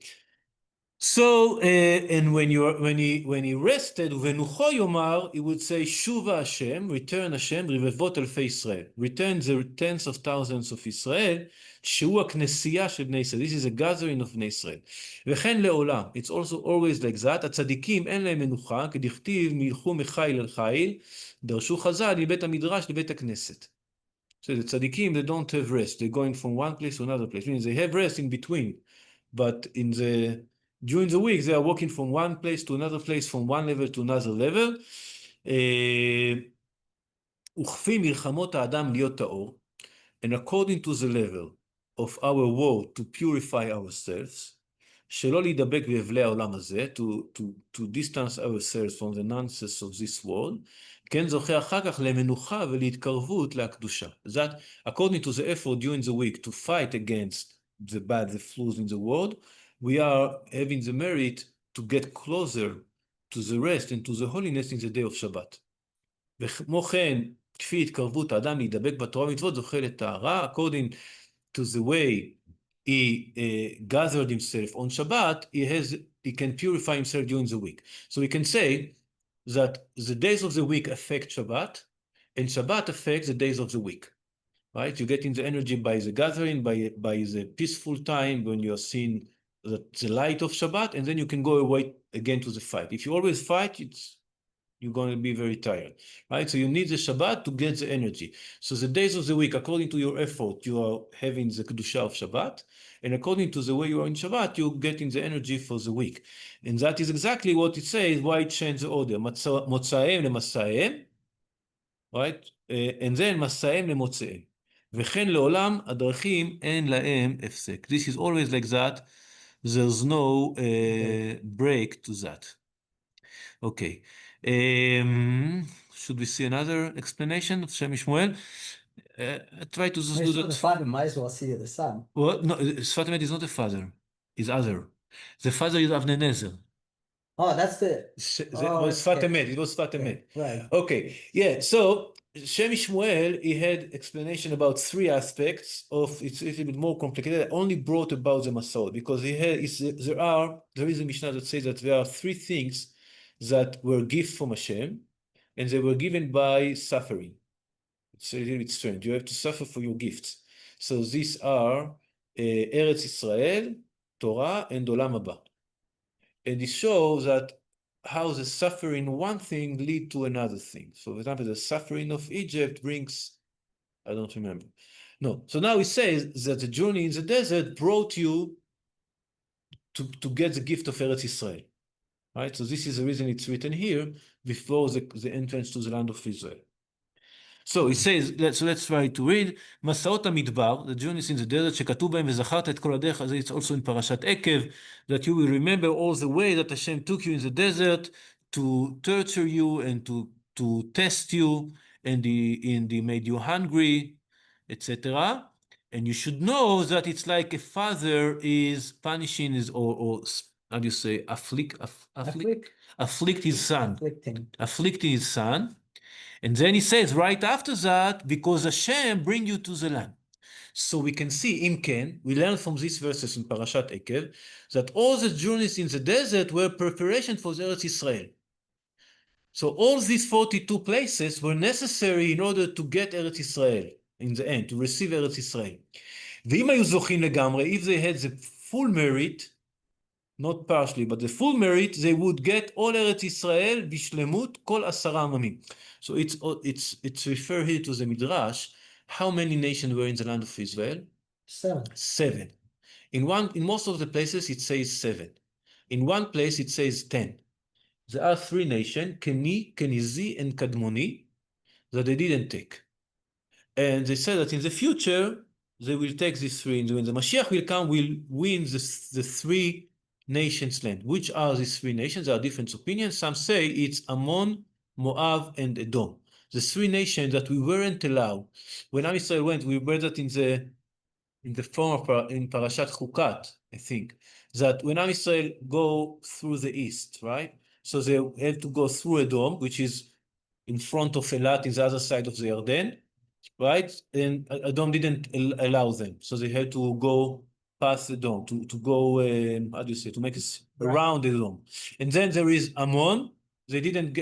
[SPEAKER 1] So, and when he rested, venucho yomar, he would say, Shuva Hashem, return Hashem, rivevot alfei Israel. Return the tens of thousands of Israel, שהוא הכנסייה של בני ישראל. This is a gathering of בני ישראל. וכן לעולם, it's also always like that, הצדיקים אין להם מנוחה, כדכתיב מילכו מחיל אל חיל, דרשו חז"ל מבית המדרש לבית הכנסת. So the tzaddikim, they don't have rest. They're going from one place to another place. Meaning they have rest in between, but during the week, they are walking from one place to another place, from one level to another level. וכפי מלחמות האדם להיות טהור, and according to the level of our war to purify ourselves, שלא להידבק בהבלי העולם הזה, to distance ourselves from the nonsense of this world, כן זוכה אחר כך למנוחה ולהתקרבות להקדושה. That according to the effort during the week to fight against the bad, the flows in the world, we are having the merit to get closer to the rest and to the holiness in the day of Shabbat. וכמו כן, כפי התקרבות האדם להידבק בתורה ומצוות, זוכה לטהרה, according to the way he gathered himself on Shabbat, he can purify himself during the week. So we can say that the days of the week affect Shabbat, and Shabbat affects the days of the week. Right? You get in the energy by the gathering, by the peaceful time when you're seeing the light of Shabbat, and then you can go away again to the fight. If you always fight, you're going to be very tired, right? So you need the Shabbat to get the energy. So the days of the week, according to your effort, you are having the Kedusha of Shabbat, and according to the way you are in Shabbat, you're getting the energy for the week. And that is exactly what it says, why it changed the order. Motzaim leMasaeim, right? And then Masaeim leMotzeim. וכן לעולם הדרכים אין להם הפסק. This is always like that. There's no break to that. Okay. Should we see another explanation of Shem Shmuel? Try to do that.
[SPEAKER 3] The father might as well see the son.
[SPEAKER 1] Well, no, Sfat Emet is not the father. It's other. The father is Avnei Nezer.
[SPEAKER 3] Oh, that's the.
[SPEAKER 1] It was Sfat Emet. It was Sfat Emet.
[SPEAKER 3] Right.
[SPEAKER 1] Okay. Yeah. So Shem Shmuel, he had explanation about three aspects of. It's a little bit more complicated. I only brought about the Masae because there is a Mishnah that says that there are three things that were gifts from Hashem, and they were given by suffering. It's a little bit strange. You have to suffer for your gifts. So these are Eretz Israel, Torah, and Olam Haba. And it shows that how the suffering one thing lead to another thing. So, for example, the suffering of Egypt brings, I don't remember. No. So now it says that the journey in the desert brought you to get the gift of Eretz Israel. Right? So this is the reason it's written here before the entrance to the land of Israel. So it says, let's try to read, מסעות המדבר, the journeys in the desert, שכתוב בהם וזכרת את כל הדרך, אז it's also in פרשת עקב, that you will remember all the way that Hashem took you in the desert to torture you and to test you, and he made you hungry, etc. And you should know that it's like a father is punishing his or how do you say,
[SPEAKER 3] Afflict,
[SPEAKER 1] afflict his son.
[SPEAKER 3] afflicting.
[SPEAKER 1] His son. And then he says right after that, because Hashem bring you to the land. So we can see, Imken, we learn from these verses in Parashat Ekev, that all the journeys in the desert were preparation for the Eretz Israel. So all these 42 places were necessary in order to get Eretz Israel in the end, to receive Eretz Israel. ואם היו זוכים לגמרי, if they had the full merit, not partially, but the full merit, they would get all Eretz Israel בשלמות כל 10 עממים. So it's refer here to the Midrash. How many nations were in the land of Israel?
[SPEAKER 3] 7.
[SPEAKER 1] 7. In most of the places it says 7. In one place it says 10. There are 3 nations, Keni, Kenizi, and Kadmoni, that they didn't take. And they said that in the future, they will take these 3. And when the Mashiach will come, will win the 3 nations' land. Which are these 3 nations? There are different opinions. Some say it's Ammon, Moab, and Edom. The 3 nations that we weren't allowed. When Am Yisrael went, we read that in the form of in Parashat Chukat, I think, that when Am Yisrael go through the east, right? So they have to go through Edom, which is in front of Elat, in the other side of the Jordan, right? And Edom didn't allow them, so they had to go past Edom, to go, how do you say, to make it around Edom. And then there is Ammon. They didn't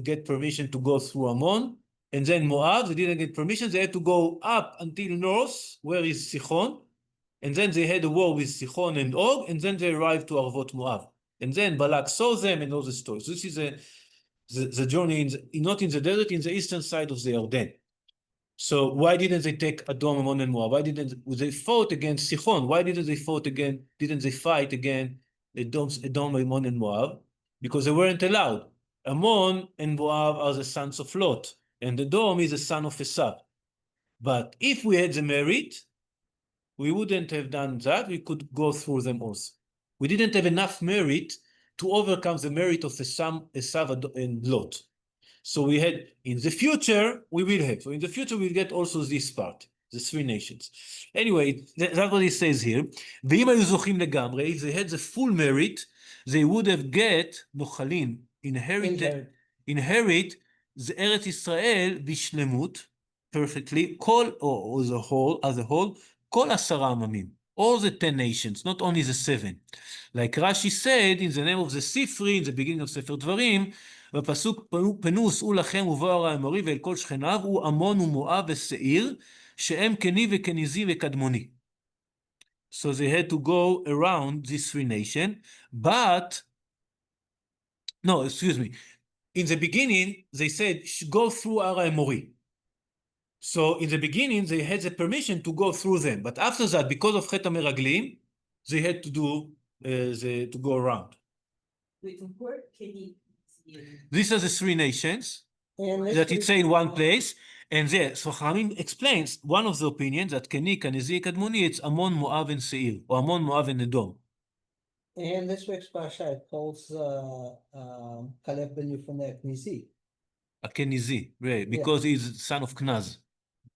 [SPEAKER 1] get permission to go through Ammon. And then Moab, they didn't get permission. They had to go up until north, where is Sichon. And then they had a war with Sichon and Og, and then they arrived to Arvot Moab. And then Balak saw them and all the stories. So this is the journey, not in the desert, in the eastern side of the Jordan. So why didn't they take Edom, Ammon, and Moab? Why didn't they fought against Sichon? Why didn't they fight again Edom, Ammon, and Moab? Because they weren't allowed. Ammon and Moab are the sons of Lot, and Edom is the son of Esau. But if we had the merit, we wouldn't have done that. We could go through them also. We didn't have enough merit to overcome the merit of Esau and Lot. So we had, in the future, we will have. So in the future, we'll get also this part, the 3 nations. Anyway, that's what he says here. ואם היו זוכים לגמרי, if they had the full merit, they would have get, נוחלין, inherit the Eretz Israel בשלמות, perfectly, or as a whole, כל 10 עממים, all the 10 nations, not only the 7. Like Rashi said, in the name of the Sifri, in the beginning of Sefer Dvarim, בפסוק פנו שאו לכם ובואו האמורי ואל כל שכניו, הוא עמון ומואב ושעיר, שהם קני וקניזי וקדמוני. So they had to go around these 3 nations, but, no, excuse me, in the beginning, they said, go through Ara Emori. So in the beginning, they had the permission to go through them. But after that, because of Chet HaMeraglim, they had to to go around.
[SPEAKER 2] Wait, where can you see it?
[SPEAKER 1] These are the 3 nations
[SPEAKER 3] And
[SPEAKER 1] that it's in one place. And there, so Chachamim explains one of the opinions that Keni, Kenizi, Kadmoni, it's Ammon, Moab, and Seir, or Ammon, Moab, and Edom.
[SPEAKER 3] And this week's Parsha, it calls Caleb ben Yefuneh Knizi.
[SPEAKER 1] A Kenizi, right? Because he's son of Knaz.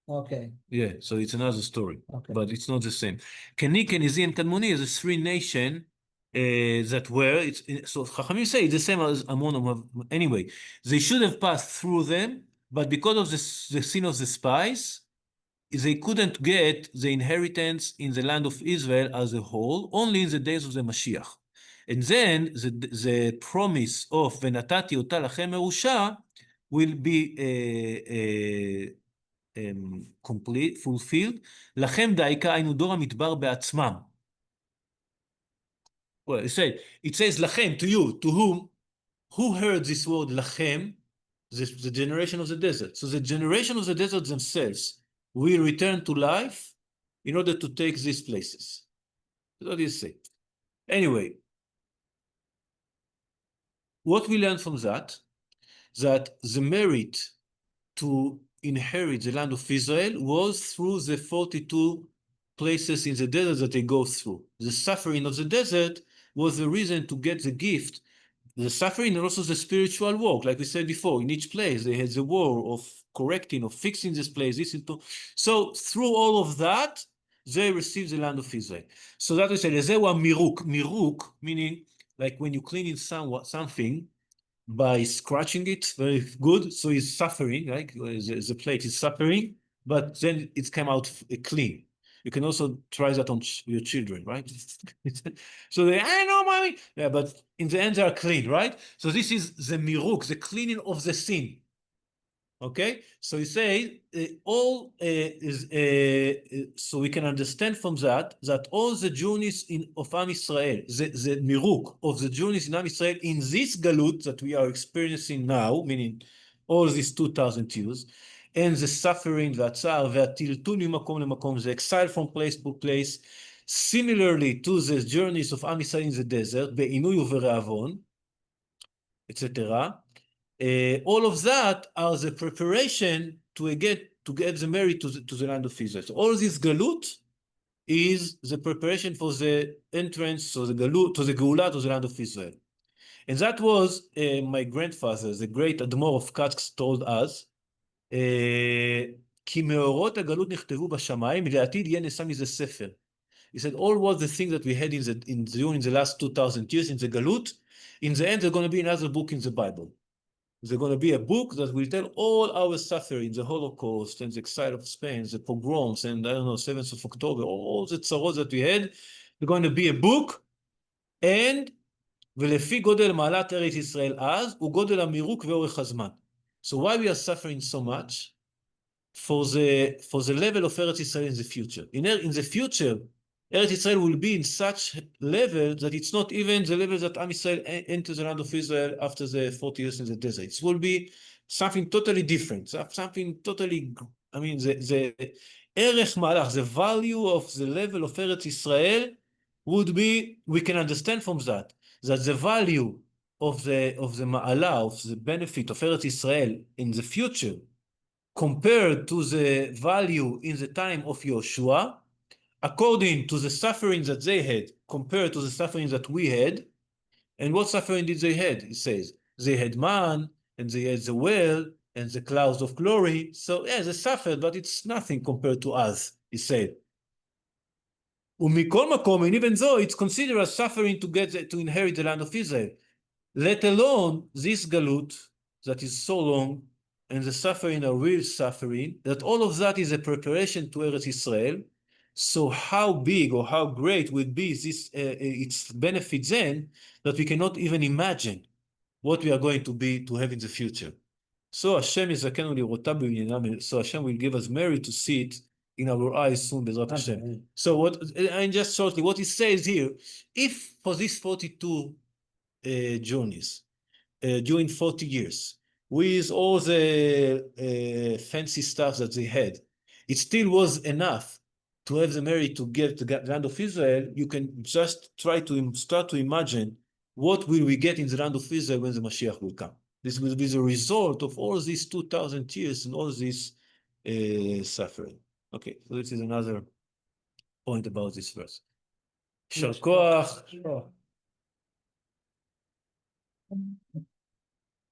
[SPEAKER 3] Okay.
[SPEAKER 1] Yeah, so it's another story,
[SPEAKER 3] Okay.
[SPEAKER 1] but it's not the same. Keni, Kenizi, and Kadmoni is the 3 nations that were, so Chachamim say it's the same as Ammon, Moab. Anyway, they should have passed through them, but because of the sin of the spies, they couldn't get the inheritance in the land of Israel as a whole, only in the days of the Mashiach. And then the promise of ונתתי אותה לכם מרושע will be complete, fulfilled. לכם דייקה, היינו דור המדבר בעצמם. Well, it says לכם, to you, to whom, who heard this word לכם? The generation of the desert. So the generation of the desert themselves will return to life in order to take these places. What do you say? Anyway, what we learn from that the merit to inherit the land of Israel was through the 42 places in the desert that they go through. The suffering of the desert was the reason to get the gift. The suffering and also the spiritual work, like we said before, in each place, they had the war of correcting, of fixing this place, So through all of that, they received the land of Israel. So that we say, Miruk, meaning like when you clean in something by scratching it very good, so it's suffering, right? The plate is suffering, but then it came out clean. You can also try that on your children, right? So they, I know, mommy. Yeah, but in the end, they are clean, right? So this is the miruk, the cleaning of the sin. Okay, so you say all is so we can understand from that all the journeys of Am Israel, the miruk of the journeys in Am Israel in this galut that we are experiencing now, meaning all these 2,000 years, and the suffering, והצער, והטלטול ממקום למקום, the exile from place to place, similarly to the journeys of Am Israel in the desert, בעינוי וברעבון, etc. All of that are the preparation to get the merit to the land of Israel. So all this galut is the preparation for the entrance to the galut, to the Geulah, to the land of Israel. And that was my grandfather, the great Admor of Katsk, told us, כי מאורות הגלות נכתבו בשמיים, לעתיד יהיה נשא מזה ספר. He said, all was the things that we had during the last 2,000 years in the galut, in the end, there's going to be another book in the Bible. There's going to be a book that will tell all our suffering, the Holocaust and the exile of Spain, the pogroms, and I don't know, 7th of October, all the tzarot that we had. There's going to be a book, and ולפי גודל מעלת ארץ ישראל אז, הוא גודל המירוק ואורך הזמן. So why we are suffering so much? For the level of Eretz Israel in the future. In the future, Eretz Israel will be in such level that it's not even the level that Am Israel enters the land of Israel after the 40 years in the desert. It will be something totally different, something totally, I mean, the Erech Malach, the value of the level of Eretz Israel would be, we can understand from that the value of the Ma'ala, of the benefit of Eretz Israel in the future, compared to the value in the time of Yoshua, according to the suffering that they had, compared to the suffering that we had. And what suffering did they had? It says, they had man, and they had the well, and the clouds of glory. So yeah, they suffered, but it's nothing compared to us, he said. ומכל מקום, and even though it's considered as suffering to inherit the land of Israel, let alone this galut that is so long, and the suffering are real suffering, that all of that is a preparation to Eretz Israel. So how big or how great would be this its benefit then, that we cannot even imagine what we are going to have in the future. So Hashem יזכנו לראותה בעניינם, so Hashem will give us merit to see it in our eyes soon, Bezrat Hashem. So what, and just shortly, what it says here, if for these 42 journeys, during 40 years, with all the fancy stuff that they had, it still was enough to have the merit to get the land of Israel. You can just try to start to imagine what will we get in the land of Israel when the Mashiach will come. This will be the result of all these 2,000 years and all this suffering. Okay, so this is another point about this verse. יישר כוח.